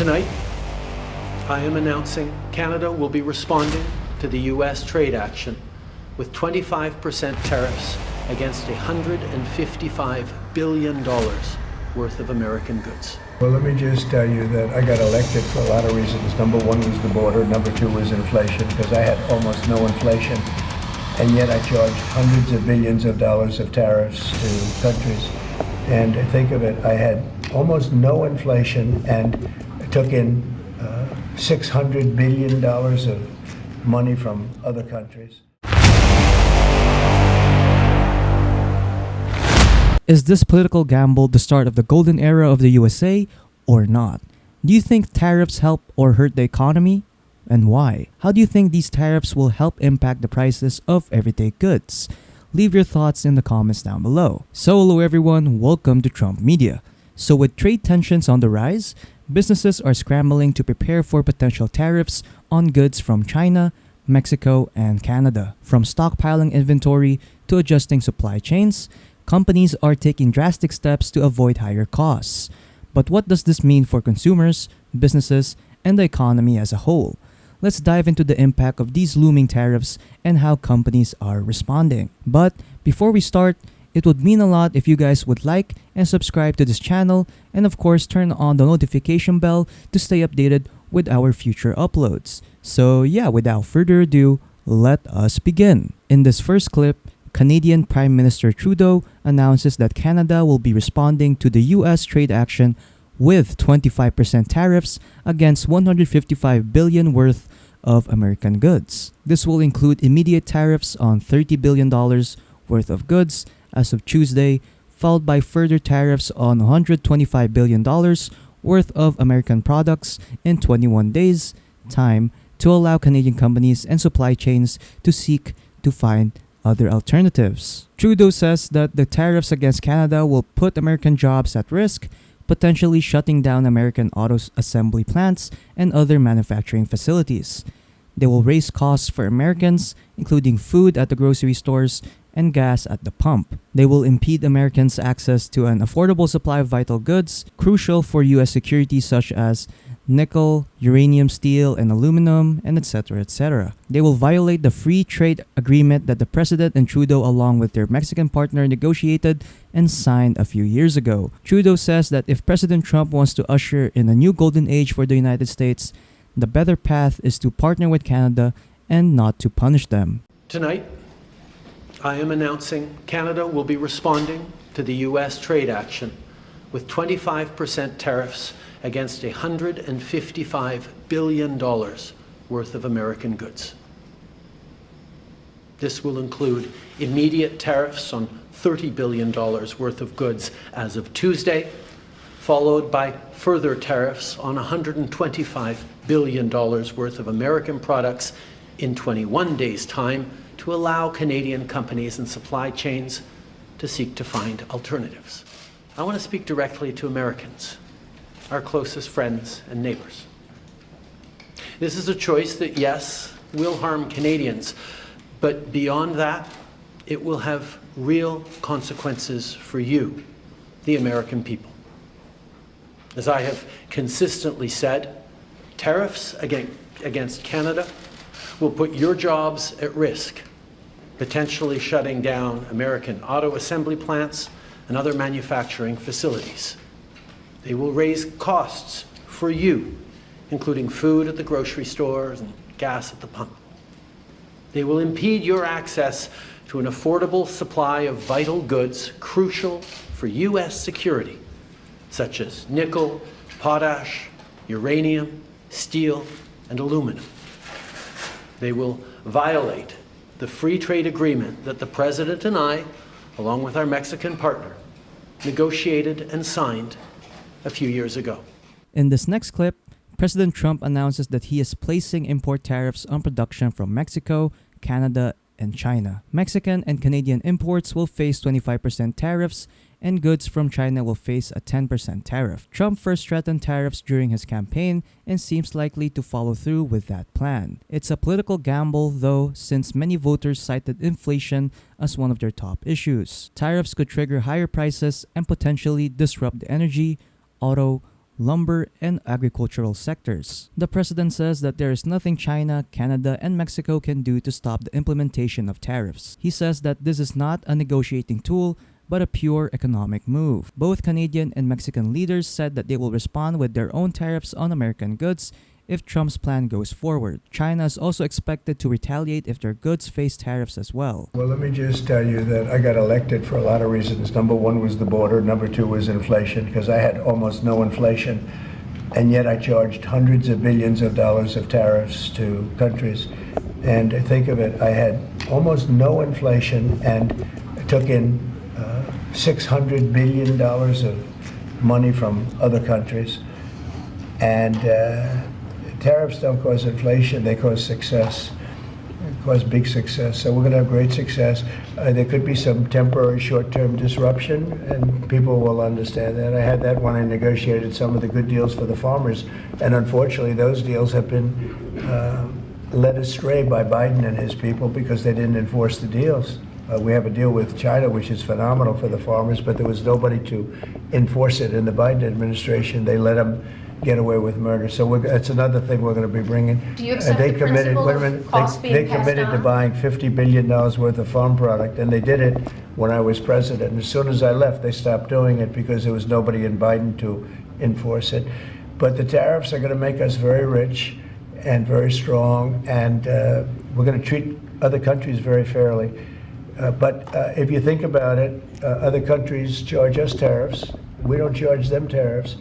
Tonight, I am announcing Canada will be responding to the U.S. trade action with 25% tariffs against $155 billion worth of American goods. Well, let me just tell you that I got elected for a lot of reasons. Number one was the border. Number two was inflation, because I had almost no inflation. And yet I charged hundreds of billions of dollars of tariffs to countries. And think of it, I had almost no inflation and took in $600 billion of money from other countries. Is this political gamble the start of the golden era of the USA or not? Do you think tariffs help or hurt the economy? And why? How do you think these tariffs will help impact the prices of everyday goods? Leave your thoughts in the comments down below. So hello everyone, welcome to Trump Media. So with trade tensions on the rise, businesses are scrambling to prepare for potential tariffs on goods from China, Mexico, and Canada. From stockpiling inventory to adjusting supply chains, companies are taking drastic steps to avoid higher costs. But what does this mean for consumers, businesses, and the economy as a whole? Let's dive into the impact of these looming tariffs and how companies are responding. But before we start, it would mean a lot if you guys would like and subscribe to this channel, and of course turn on the notification bell to stay updated with our future uploads. So yeah, without further ado, let us begin. In this first clip, Canadian Prime Minister Trudeau announces that Canada will be responding to the US trade action with 25% tariffs against $155 billion worth of American goods. This will include immediate tariffs on $30 billion worth of goods as of Tuesday, followed by further tariffs on $125 billion worth of American products in 21 days' time to allow Canadian companies and supply chains to seek to find other alternatives. Trudeau says that the tariffs against Canada will put American jobs at risk, potentially shutting down American auto assembly plants and other manufacturing facilities. They will raise costs for Americans, including food at the grocery stores and gas at the pump. They will impede Americans' access to an affordable supply of vital goods, crucial for U.S. security such as nickel, uranium, steel, and aluminum, and etc. etc. They will violate the free trade agreement that the President and Trudeau along with their Mexican partner negotiated and signed a few years ago. Trudeau says that if President Trump wants to usher in a new golden age for the United States, the better path is to partner with Canada and not to punish them. Tonight, I am announcing Canada will be responding to the U.S. trade action with 25% tariffs against $155 billion worth of American goods. This will include immediate tariffs on $30 billion worth of goods as of Tuesday, followed by further tariffs on $125 billion worth of American products in 21 days' time to allow Canadian companies and supply chains to seek to find alternatives. I want to speak directly to Americans, our closest friends and neighbors. This is a choice that, yes, will harm Canadians, but beyond that, it will have real consequences for you, the American people. As I have consistently said, tariffs against Canada will put your jobs at risk, potentially shutting down American auto assembly plants and other manufacturing facilities. They will raise costs for you, including food at the grocery stores and gas at the pump. They will impede your access to an affordable supply of vital goods crucial for U.S. security, such as nickel, potash, uranium, steel, and aluminum. They will violate the free trade agreement that the President and I, along with our Mexican partner, negotiated and signed a few years ago. In this next clip, President Trump announces that he is placing import tariffs on production from Mexico, Canada, and China. Mexican and Canadian imports will face 25% tariffs, and goods from China will face a 10% tariff. Trump first threatened tariffs during his campaign and seems likely to follow through with that plan. It's a political gamble, though, since many voters cited inflation as one of their top issues. Tariffs could trigger higher prices and potentially disrupt the energy, auto, lumber, and agricultural sectors. The president says that there is nothing China, Canada, and Mexico can do to stop the implementation of tariffs. He says that this is not a negotiating tool, but a pure economic move. Both Canadian and Mexican leaders said that they will respond with their own tariffs on American goods if Trump's plan goes forward. China is also expected to retaliate if their goods face tariffs as well. Well, let me just tell you that I got elected for a lot of reasons. Number one was the border. Number two was inflation, because I had almost no inflation. And yet I charged hundreds of billions of dollars of tariffs to countries. And think of it, I had almost no inflation and took in $600 billion of money from other countries. And tariffs don't cause inflation, they cause success. They cause big success. So we're going to have great success. There could be some temporary short-term disruption, and people will understand that. I had that when I negotiated some of the good deals for the farmers. And unfortunately, those deals have been led astray by Biden and his people because they didn't enforce the deals. We have a deal with China, which is phenomenal for the farmers, but there was nobody to enforce it in the Biden administration. They let them get away with murder. So that's another thing we're going to be bringing. Do you accept the principle of costs being They passed committed to on? buying $50 billion worth of farm product, and they did it when I was president. And as soon as I left, they stopped doing it because there was nobody in Biden to enforce it. But the tariffs are going to make us very rich and very strong, and we're going to treat other countries very fairly. But if you think about it, other countries charge us tariffs. We don't charge them tariffs.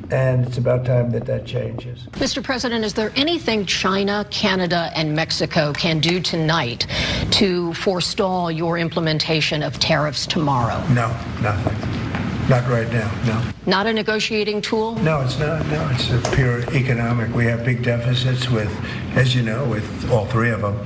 And it's about time that that changes. Mr. President, is there anything China, Canada, and Mexico can do tonight to forestall your implementation of tariffs tomorrow? No, nothing. Not right now, no. Not a negotiating tool? No, it's not. No, it's a pure economic. We have big deficits with, as you know, with all three of them.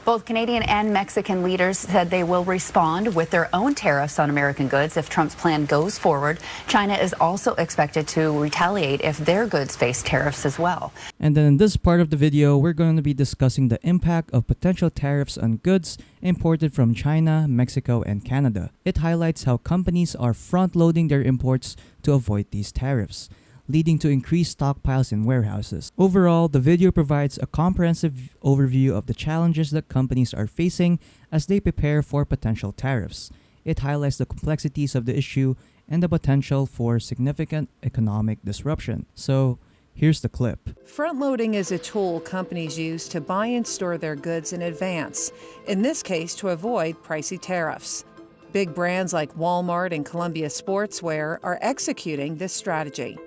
Both Canadian and Mexican leaders said they will respond with their own tariffs on American goods if Trump's plan goes forward. China is also expected to retaliate if their goods face tariffs as well. And then in this part of the video, we're going to be discussing the impact of potential tariffs on goods imported from China, Mexico, and Canada. It highlights how companies are front-loading their imports to avoid these tariffs, leading to increased stockpiles in warehouses. Overall, the video provides a comprehensive overview of the challenges that companies are facing as they prepare for potential tariffs. It highlights the complexities of the issue and the potential for significant economic disruption. So, here's the clip. Front-loading is a tool companies use to buy and store their goods in advance, in this case to avoid pricey tariffs. Big brands like Walmart and Columbia Sportswear are executing this strategy.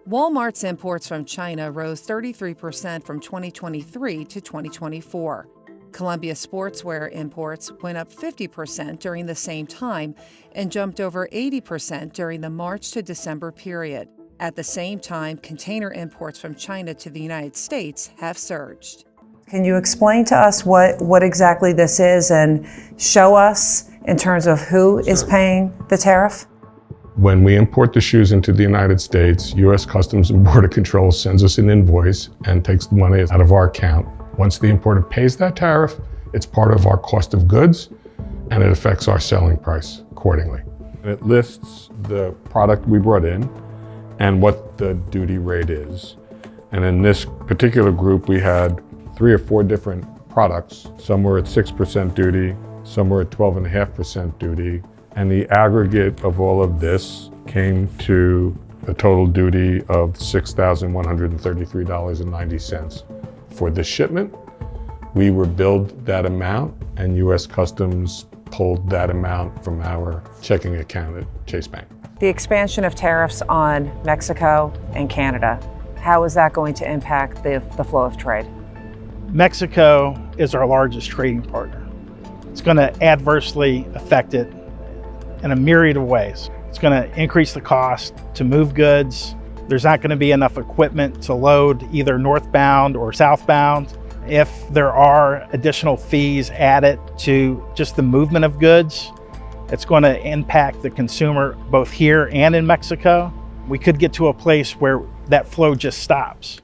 Walmart's imports from China rose 33% from 2023 to 2024. Columbia Sportswear imports went up 50% during the same time and jumped over 80% during the March to December period. At the same time, container imports from China to the United States have surged. Can you explain to us what exactly this is and show us in terms of who is paying the tariff? When we import the shoes into the United States, U.S. Customs and Border Control sends us an invoice and takes the money out of our account. Once the importer pays that tariff, it's part of our cost of goods, and it affects our selling price accordingly. And it lists the product we brought in and what the duty rate is. And in this particular group, we had 3 or 4 different products. Some were at 6% duty, some were at 12.5% duty. And the aggregate of all of this came to a total duty of $6,133.90 for the shipment. We were billed that amount, and U.S. Customs pulled that amount from our checking account at Chase Bank. The expansion of tariffs on Mexico and Canada, how is that going to impact the flow of trade? Mexico is our largest trading partner. It's going to adversely affect it in a myriad of ways. It's going to increase the cost to move goods. There's not going to be enough equipment to load either northbound or southbound. If there are additional fees added to just the movement of goods, it's going to impact the consumer both here and in Mexico. We could get to a place where that flow just stops.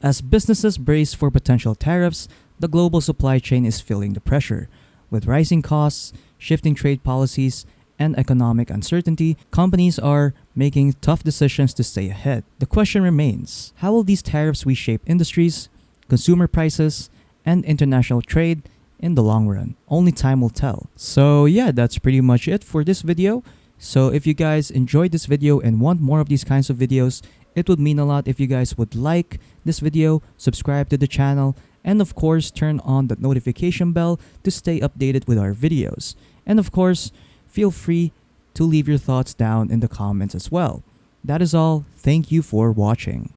As businesses brace for potential tariffs, the global supply chain is feeling the pressure, with rising costs, shifting trade policies, and economic uncertainty, companies are making tough decisions to stay ahead. The question remains, how will these tariffs reshape industries, consumer prices, and international trade in the long run? Only time will tell. So yeah, that's pretty much it for this video. So if you guys enjoyed this video and want more of these kinds of videos, it would mean a lot if you guys would like this video, subscribe to the channel, and of course turn on the notification bell to stay updated with our videos. And of course, feel free to leave your thoughts down in the comments as well. That is all. Thank you for watching.